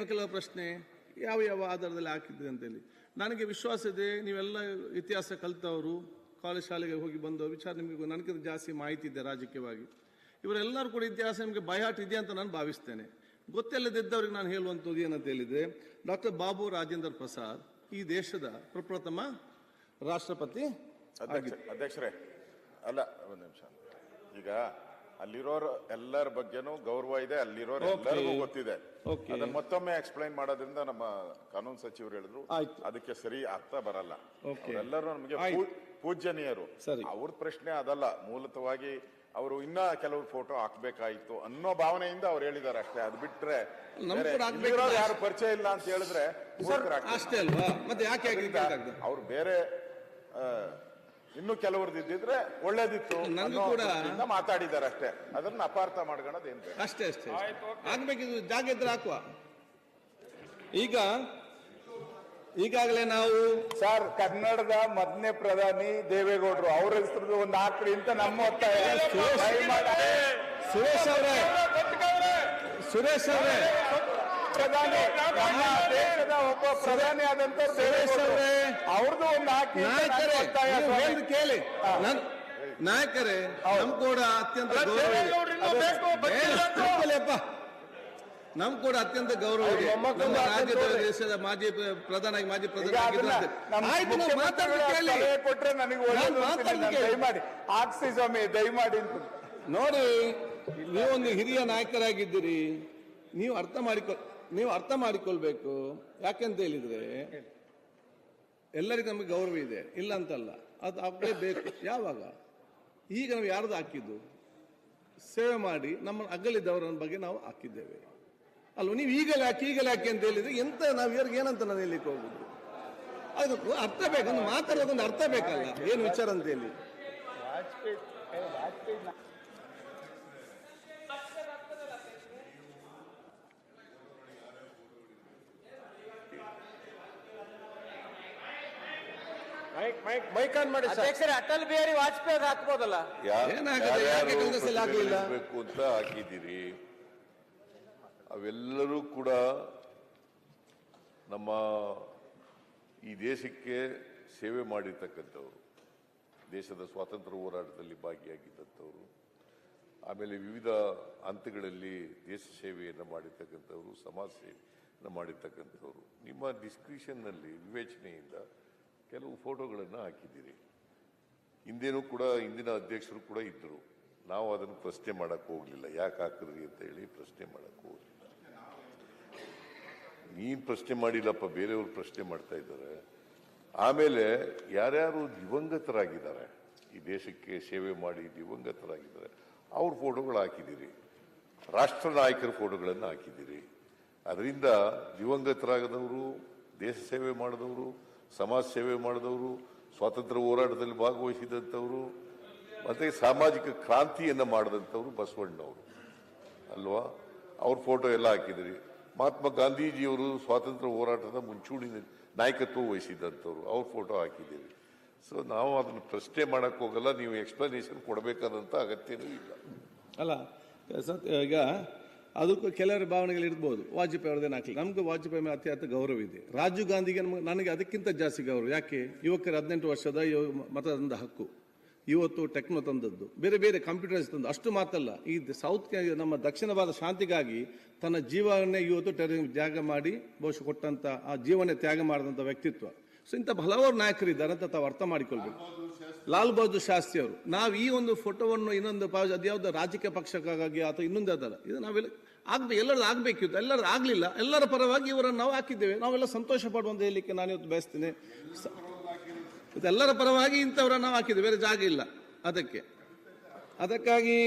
ಕೆಲವು ಪ್ರಶ್ನೆ ಯಾವ ಆಧಾರದಲ್ಲಿ ಹಾಕಿದ್ರಿ ಅಂತೇಳಿ. ನನಗೆ ವಿಶ್ವಾಸ ಇದೆ, ನೀವೆಲ್ಲ ಇತಿಹಾಸ ಕಲಿತವರು, ಕಾಲೇಜ್ ಶಾಲೆಗೆ ಹೋಗಿ ಬಂದ ವಿಚಾರ ನಿಮಗೆ ನನಗಿಂತ ಜಾಸ್ತಿ ಮಾಹಿತಿ ಇದೆ ರಾಜಕೀಯವಾಗಿ. ಇವರೆಲ್ಲರೂ ಕೂಡ ಇತಿಹಾಸ ನಿಮಗೆ ಬೈಹಾಟ್ ಇದೆ ಅಂತ ನಾನು ಭಾವಿಸ್ತೇನೆ. ಗೊತ್ತಿಲ್ಲದಿದ್ದವ್ರಿಗೆ ನಾನು ಹೇಳುವಂಥದ್ದು ಏನಂತ ಹೇಳಿದ್ರೆ, ಡಾಕ್ಟರ್ ಬಾಬು ರಾಜೇಂದ್ರ ಪ್ರಸಾದ್ ಈ ದೇಶದ ಪ್ರಪ್ರಥಮ ರಾಷ್ಟ್ರಪತಿ. ಅಧ್ಯಕ್ಷರೇ, ಅಲ್ಲ ಒಂದು ನಿಮಿಷ, ಈಗ ಅಲ್ಲಿರೋರು ಎಲ್ಲರ ಬಗ್ಗೆನೂ ಗೌರವ ಇದೆ, ಅಲ್ಲಿರೋರು ಎಲ್ಲರಿಗೂ ಗೊತ್ತಿದೆ. ಅದನ್ನ ಮತ್ತೊಮ್ಮೆ ಎಕ್ಸ್ಪ್ಲೈನ್ ಮಾಡೋದ್ರಿಂದ ನಮ್ಮ ಕಾನೂನು ಸಚಿವರು ಹೇಳಿದ್ರು ಅದಕ್ಕೆ ಸರಿ ಅರ್ಥ ಬರಲ್ಲ. ಎಲ್ಲರೂ ನಮಗೆ ಪೂಜ್ಯನೀಯರು, ಅವ್ರ ಪ್ರಶ್ನೆ ಅದಲ್ಲ. ಮೂಲತವಾಗಿ ಅವರು ಇನ್ನ ಕೆಲವರು ಫೋಟೋ ಹಾಕ್ಬೇಕಾಯ್ತು ಅನ್ನೋ ಭಾವನೆಯಿಂದ ಅವ್ರು ಹೇಳಿದ್ದಾರೆ ಅಷ್ಟೇ. ಅದು ಬಿಟ್ರೆ ಯಾರು ಪರಿಚಯ ಇಲ್ಲ ಅಂತ ಹೇಳಿದ್ರೆ ಅಷ್ಟೇ ಅಲ್ವಾ? ಮತ್ತೆ ಯಾಕೆ ಅವ್ರು ಬೇರೆ ಇನ್ನು ಕೆಲವ್ರದ್ದು ಇದ್ದಿದ್ರೆ ಒಳ್ಳೇದಿತ್ತು ಕೂಡ ಮಾತಾಡಿದ್ದಾರೆ ಅಷ್ಟೇ. ಅದನ್ನ ಅಪಾರ್ಥ ಮಾಡ್ಕೊಳ್ಳೋದು ಏನ್ ಅಷ್ಟೇ ಆಗ್ಬೇಕಿದ್ದು ಜಾಗ ಇದ್ರೆ ಹಾಕುವ. ಈಗಾಗಲೇ ನಾವು ಸರ್ ಕನ್ನಡದ ಮೊದಲನೇ ಪ್ರಧಾನಿ ದೇವೇಗೌಡರು, ಅವ್ರ ಹೆಸರು ಒಂದು ಹಾಕ್ರಿ ಅಂತ ನಮ್ಮ ಒತ್ತಾಯ. ಸುರೇಶ್ ಅವರೇ ಪ್ರಧಾನಿ, ನಮ್ಮ ದೇಶದ ಒಬ್ಬ ಪ್ರಧಾನಿ ಆದಂತ ಸುರೇಶ್ ಅವರೇ ಅವ್ರದ್ದು ಒಂದು ಹಾಕಿ ಒತ್ತಾಯ ಕೇಳಿ. ನಾಯಕರೇ, ನಮ್ ಕೂಡ ಅತ್ಯಂತ ನಮ್ ಕೂಡ ಅತ್ಯಂತ ಗೌರವ ಇದೆ. ನಮ್ಮ ರಾಜ್ಯದ ದೇಶದ ಮಾಜಿ ಪ್ರಧಾನಿ ಕೊಟ್ರೆ ನನಗೆ ದಯಮಾಡಿ ಹಾಕ್ಸಿ ಸ್ವಾಮಿ, ದಯಮಾಡಿ ನೋಡಿ. ನೀವೊಂದು ಹಿರಿಯ ನಾಯಕರಾಗಿದ್ದೀರಿ, ನೀವು ಅರ್ಥ ಮಾಡಿಕೊಳ್ಬೇಕು. ಯಾಕೆಂತ ಹೇಳಿದ್ರೆ ಎಲ್ಲರಿಗೂ ನಮಗೆ ಗೌರವ ಇದೆ, ಇಲ್ಲ ಅಂತಲ್ಲ, ಅದು ಆಗಲೇಬೇಕು. ಯಾವಾಗ? ಈಗ ನಾವು ಯಾರ್ದು ಹಾಕಿದ್ದು? ಸೇವೆ ಮಾಡಿ ನಮ್ಮ ಅಗಲಿದ್ದವರ ಬಗ್ಗೆ ನಾವು ಹಾಕಿದ್ದೇವೆ ಅಲ್ವ? ನೀವು ಈಗಲೇ ಹಾಕಿ ಅಂತ ಹೇಳಿದ್ರೆ ಎಂತ ನಾವು ಇವ್ರಿಗೆ ಏನಂತ ನಾನು ಹೇಳಲಿಕ್ಕೆ ಹೋಗುದು? ಅದು ಅರ್ಥ ಬೇಕು, ಒಂದು ಮಾತಾಡೋದೊಂದು ಅರ್ಥ ಬೇಕಲ್ಲ, ಏನು ವಿಚಾರ ಅಂತ ಹೇಳಿ. ಅಟಲ್ ಬಿಹಾರಿ ವಾಜಪೇಯಿ ಹಾಕ್ಬೋದಲ್ಲ? ಅಂತ ಹಾಕಿದ್ದೀರಿ. ಅವೆಲ್ಲರೂ ಕೂಡ ನಮ್ಮ ಈ ದೇಶಕ್ಕೆ ಸೇವೆ ಮಾಡಿರ್ತಕ್ಕಂಥವ್ರು, ದೇಶದ ಸ್ವಾತಂತ್ರ್ಯ ಹೋರಾಟದಲ್ಲಿ ಭಾಗಿಯಾಗಿದ್ದಂಥವ್ರು, ಆಮೇಲೆ ವಿವಿಧ ಹಂತಗಳಲ್ಲಿ ದೇಶ ಸೇವೆಯನ್ನು ಮಾಡಿರ್ತಕ್ಕಂಥವ್ರು, ಸಮಾಜ ಸೇವೆಯನ್ನು ಮಾಡಿರ್ತಕ್ಕಂಥವ್ರು. ನಿಮ್ಮ ಡಿಸ್ಕ್ರಿಷನ್ನಲ್ಲಿ ವಿವೇಚನೆಯಿಂದ ಕೆಲವು ಫೋಟೋಗಳನ್ನು ಹಾಕಿದ್ದೀರಿ. ಹಿಂದೇನೂ ಕೂಡ ಹಿಂದಿನ ಅಧ್ಯಕ್ಷರು ಕೂಡ ಇದ್ದರು. ನಾವು ಅದನ್ನು ಪ್ರಶ್ನೆ ಮಾಡಕ್ಕೆ ಹೋಗಲಿಲ್ಲ, ಯಾಕೆ ಹಾಕಿದ್ರಿ ಅಂತ ಹೇಳಿ ಪ್ರಶ್ನೆ ಮಾಡಕ್ಕೆ ಹೋಗಲಿಲ್ಲ. ನೀನು ಪ್ರಶ್ನೆ ಮಾಡಿಲ್ಲಪ್ಪ, ಬೇರೆಯವರು ಪ್ರಶ್ನೆ ಮಾಡ್ತಾ ಇದ್ದಾರೆ. ಆಮೇಲೆ ಯಾರ್ಯಾರು ದಿವಂಗತರಾಗಿದ್ದಾರೆ, ಈ ದೇಶಕ್ಕೆ ಸೇವೆ ಮಾಡಿ ದಿವಂಗತರಾಗಿದ್ದಾರೆ, ಅವ್ರ ಫೋಟೋಗಳು ಹಾಕಿದ್ದೀರಿ. ರಾಷ್ಟ್ರ ನಾಯಕರ ಫೋಟೋಗಳನ್ನು ಹಾಕಿದ್ದೀರಿ. ಅದರಿಂದ ದಿವಂಗತರಾಗದವರು, ದೇಶ ಸೇವೆ ಮಾಡಿದವರು, ಸಮಾಜ ಸೇವೆ ಮಾಡಿದವರು, ಸ್ವಾತಂತ್ರ್ಯ ಹೋರಾಟದಲ್ಲಿ ಭಾಗವಹಿಸಿದಂಥವರು, ಮತ್ತೆ ಸಾಮಾಜಿಕ ಕ್ರಾಂತಿಯನ್ನು ಮಾಡಿದಂಥವ್ರು ಬಸವಣ್ಣವರು ಅಲ್ವಾ? ಅವ್ರ ಫೋಟೋ ಎಲ್ಲ ಹಾಕಿದ್ರಿ. ಮಹಾತ್ಮ ಗಾಂಧೀಜಿಯವರು ಸ್ವಾತಂತ್ರ್ಯ ಹೋರಾಟದ ಮುಂಚೂಣಿ ನಾಯಕತ್ವ ವಹಿಸಿದಂಥವ್ರು, ಅವ್ರ ಫೋಟೋ ಹಾಕಿದ್ದೀರಿ. ಸೊ ನಾವು ಅದನ್ನು ಪ್ರಶ್ನೆ ಮಾಡಕ್ಕೆ ಹೋಗಲ್ಲ, ನೀವು ಎಕ್ಸ್ಪ್ಲನೇಷನ್ ಕೊಡಬೇಕಾದಂಥ ಅಗತ್ಯನೂ ಇಲ್ಲ ಅಲ್ಲ. ಈಗ ಅದಕ್ಕೂ ಕೆಲವರ ಭಾವನೆಗಳಿರ್ಬೋದು. ವಾಜಪೇಯಿ ಅವ್ರದ್ದೇನು ಹಾಕಲಿ, ನಮ್ಗೆ ವಾಜಪೇಯಿ ಮೇಲೆ ಅತ್ಯಂತ ಗೌರವ ಇದೆ. ರಾಜೀವ್ ಗಾಂಧಿಗೆ ನನಗೆ ಅದಕ್ಕಿಂತ ಜಾಸ್ತಿ ಗೌರವ. ಯಾಕೆ? ಯುವಕರ 18 ವರ್ಷದ ಮತದಾನದ ಹಕ್ಕು, ಇವತ್ತು ಟೆಕ್ನೋ ತಂದದ್ದು, ಬೇರೆ ಬೇರೆ ಕಂಪ್ಯೂಟರ್ಸ್ ತಂದು, ಅಷ್ಟು ಮಾತಲ್ಲ, ಈ ಸೌತ್ ನಮ್ಮ ದಕ್ಷಿಣ ಭಾರತ ಶಾಂತಿಗಾಗಿ ತನ್ನ ಜೀವವನ್ನೇ ಇವತ್ತು ತ್ಯಾಗ ಮಾಡಿ ಬಹುಶಃ ಕೊಟ್ಟಂತ, ಆ ಜೀವನ ತ್ಯಾಗ ಮಾಡಿದಂಥ ವ್ಯಕ್ತಿತ್ವ. ಸೊ ಇಂಥ ಹಲವಾರು ನಾಯಕರಿದ್ದಾರೆ ಅಂತ ತಾವು ಅರ್ಥ ಮಾಡಿಕೊಳ್ಬೇಕು. ಲಾಲ್ ಬಹದ್ದೂರ್ ಶಾಸ್ತ್ರಿ ಅವರು, ನಾವು ಈ ಒಂದು ಫೋಟೋವನ್ನು ಇನ್ನೊಂದು ಅದ್ಯಾವುದೋ ರಾಜಕೀಯ ಪಕ್ಷಕ್ಕಾಗಿ ಅಥವಾ ಇನ್ನೊಂದು ಅದಲ್ಲ, ಇದು ನಾವೆಲ್ಲ ಎಲ್ಲರೂ ಆಗ್ಬೇಕಿತ್ತು, ಎಲ್ಲರೂ ಆಗ್ಲಿಲ್ಲ. ಎಲ್ಲರ ಪರವಾಗಿ ಇವರನ್ನು ನಾವು ಹಾಕಿದ್ದೇವೆ. ನಾವೆಲ್ಲ ಸಂತೋಷ ಪಡುವಂತ ಹೇಳಲಿಕ್ಕೆ ನಾನು ಇವತ್ತು ಬಯಸ್ತೇನೆ. ಎಲ್ಲರ ಪರವಾಗಿ ಇಂಥವ್ರನ್ನ ನಾವು ಹಾಕಿದ್ದೇವೆ, ಬೇರೆ ಜಾಗ ಇಲ್ಲ ಅದಕ್ಕಾಗಿ